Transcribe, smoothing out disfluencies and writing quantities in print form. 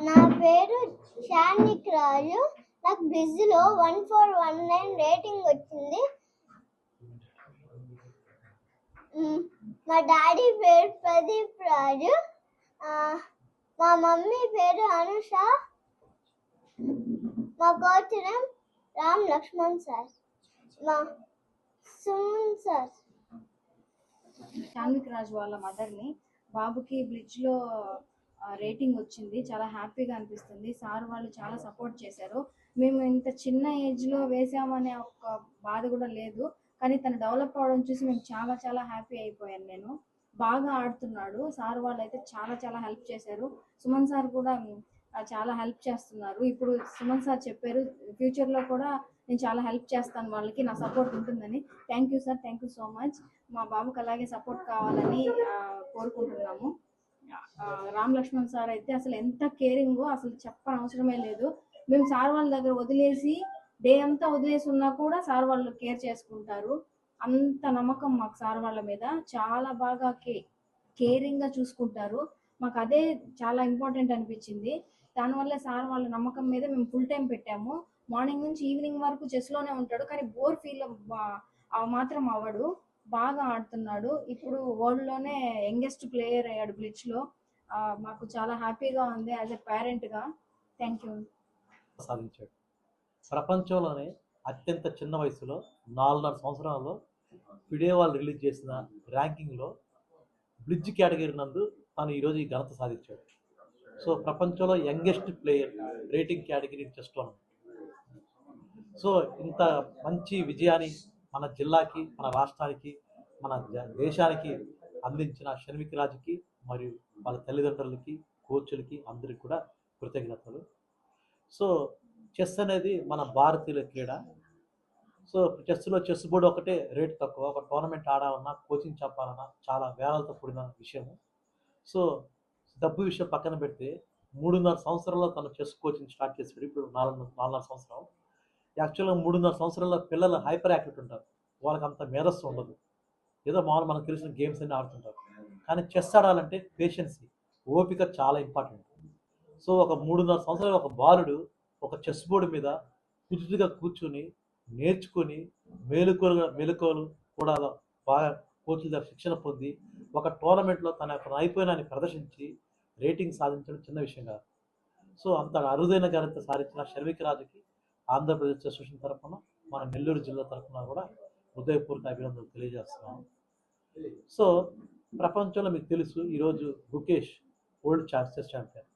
నా పేరు షానిక్ రాజు. నాకు బ్లిజ్లో 1419 రేటింగ్ వచ్చింది. మా డాడీ పేరు ప్రదీప్ రాజు. మా మమ్మీ పేరు అనుష. మా coach name Ram Lakshman sir. మా సుమన్ సార్. షాన్విక్ రాజు వాళ్ళ మదర్ని. బాబుకి బ్లిడ్జ్లో రేటింగ్ వచ్చింది, చాలా హ్యాపీగా అనిపిస్తుంది. సార్ వాళ్ళు చాలా సపోర్ట్ చేశారు. మేము ఇంత చిన్న ఏజ్లో వేసామనే ఒక బాధ కూడా లేదు, కానీ తను డెవలప్ అవడం చూసి మేము చాలా చాలా హ్యాపీ అయిపోయాను. నేను బాగా ఆడుతున్నాడు. సార్ వాళ్ళు అయితే చాలా చాలా హెల్ప్ చేశారు. సుమన్ సార్ కూడా చాలా హెల్ప్ చేస్తున్నారు. ఇప్పుడు సుమన్ సార్ చెప్పారు ఫ్యూచర్లో కూడా నేను చాలా హెల్ప్ చేస్తాను, వాళ్ళకి నా సపోర్ట్ ఉంటుందని. Thank you sir, thank you so much. మా బాబుకి అలాగే సపోర్ట్ కావాలని కోరుకుంటున్నాము. రామ్ లక్ష్మణ్ సార్ అయితే అసలు ఎంత కేరింగో అసలు చెప్పనవసరమే లేదు. మేము సార్ వాళ్ళ దగ్గర వదిలేసి డే అంతా వదిలేసి ఉన్నా కూడా సార్ వాళ్ళు కేర్ చేసుకుంటారు. అంత నమ్మకం మాకు సార్ వాళ్ళ మీద. చాలా బాగా కేరింగ్గా చూసుకుంటారు. మాకు అదే చాలా ఇంపార్టెంట్ అనిపించింది. దానివల్ల సార్ వాళ్ళ నమ్మకం మీద మేము ఫుల్ టైం పెట్టాము. మార్నింగ్ నుంచి ఈవినింగ్ వరకు చెస్లోనే ఉంటాడు, కానీ బోర్ ఫీల్ మాత్రం అవ్వడు. బాగా ఆడుతున్నాడు. ఇప్పుడు వరల్డ్లోనే యంగెస్ట్ ప్లేయర్ అయ్యాడు బ్లిడ్జ్లో. మాకు చాలా హ్యాపీగా ఉంది యాజ్ ఎ పేరెంట్గా. Thank you. సాధించాడు. ప్రపంచంలోనే అత్యంత చిన్న వయసులో 4.5 సంవత్సరాల్లో ఫిడే వాళ్ళు రిలీజ్ చేసిన ర్యాంకింగ్లో బ్లిడ్జ్ కేటగిరీ నందు తను ఈరోజు ఈ ఘనత సాధించాడు. సో ప్రపంచంలో youngest player rating category chess tournament. So ఇంత మంచి విజయాన్ని మన జిల్లాకి, మన రాష్ట్రానికి, మన దేశానికి అందించిన షణ్విక్ రాజుకి మరియు వాళ్ళ తల్లిదండ్రులకి, కోచ్లకి అందరికి కూడా కృతజ్ఞతలు. సో చెస్ అనేది మన భారతీయుల క్రీడ. సో చెస్లో చెస్ బోర్డు ఒకటే రేట్ తక్కువ. ఒక టోర్నమెంట్ ఆడాలన్నా, కోచింగ్ చెప్పాలన్నా చాలా వేలతో కూడిన విషయము. సో డబ్బు విషయం పక్కన పెడితే 3.5 సంవత్సరాల్లో తను చెస్ కోచింగ్ స్టార్ట్ చేసాడు. ఇప్పుడు 4.5 సంవత్సరం. యాక్చువల్గా 3.5 సంవత్సరాల్లో పిల్లలు హైపర్ యాక్టివ్ ఉంటారు, వాళ్ళకి అంత మేధస్సు ఉండదు. ఏదో మామూలు మనకు తెలిసిన గేమ్స్ అన్నీ ఆడుతుంటారు. కానీ చెస్ ఆడాలంటే పేషెన్సీ, ఓపిక చాలా ఇంపార్టెంట్. సో ఒక 3.5 సంవత్సరాలు ఒక బాలుడు ఒక చెస్ బోర్డు మీద కుదురుగా కూర్చొని నేర్చుకుని మెలకువలు కూడా బాగా కోచ్ల దగ్గర శిక్షణ పొంది ఒక టోర్నమెంట్లో తన యొక్క నైపుణ్యాన్ని ప్రదర్శించి రేటింగ్ సాధించడం చిన్న విషయం కాదు. సో అంత అరుదైన ఘనత సాధించిన షణ్విక్ రాజుకి ఆంధ్రప్రదేశ్ అసోసియేషన్ తరఫున, మన నెల్లూరు జిల్లా తరఫున కూడా హృదయపూర్వక అభినందనలు తెలియజేస్తున్నాము. సో ప్రపంచంలో మీకు తెలుసు, ఈరోజు గుకేష్ వరల్డ్ చెస్ ఛాంపియన్.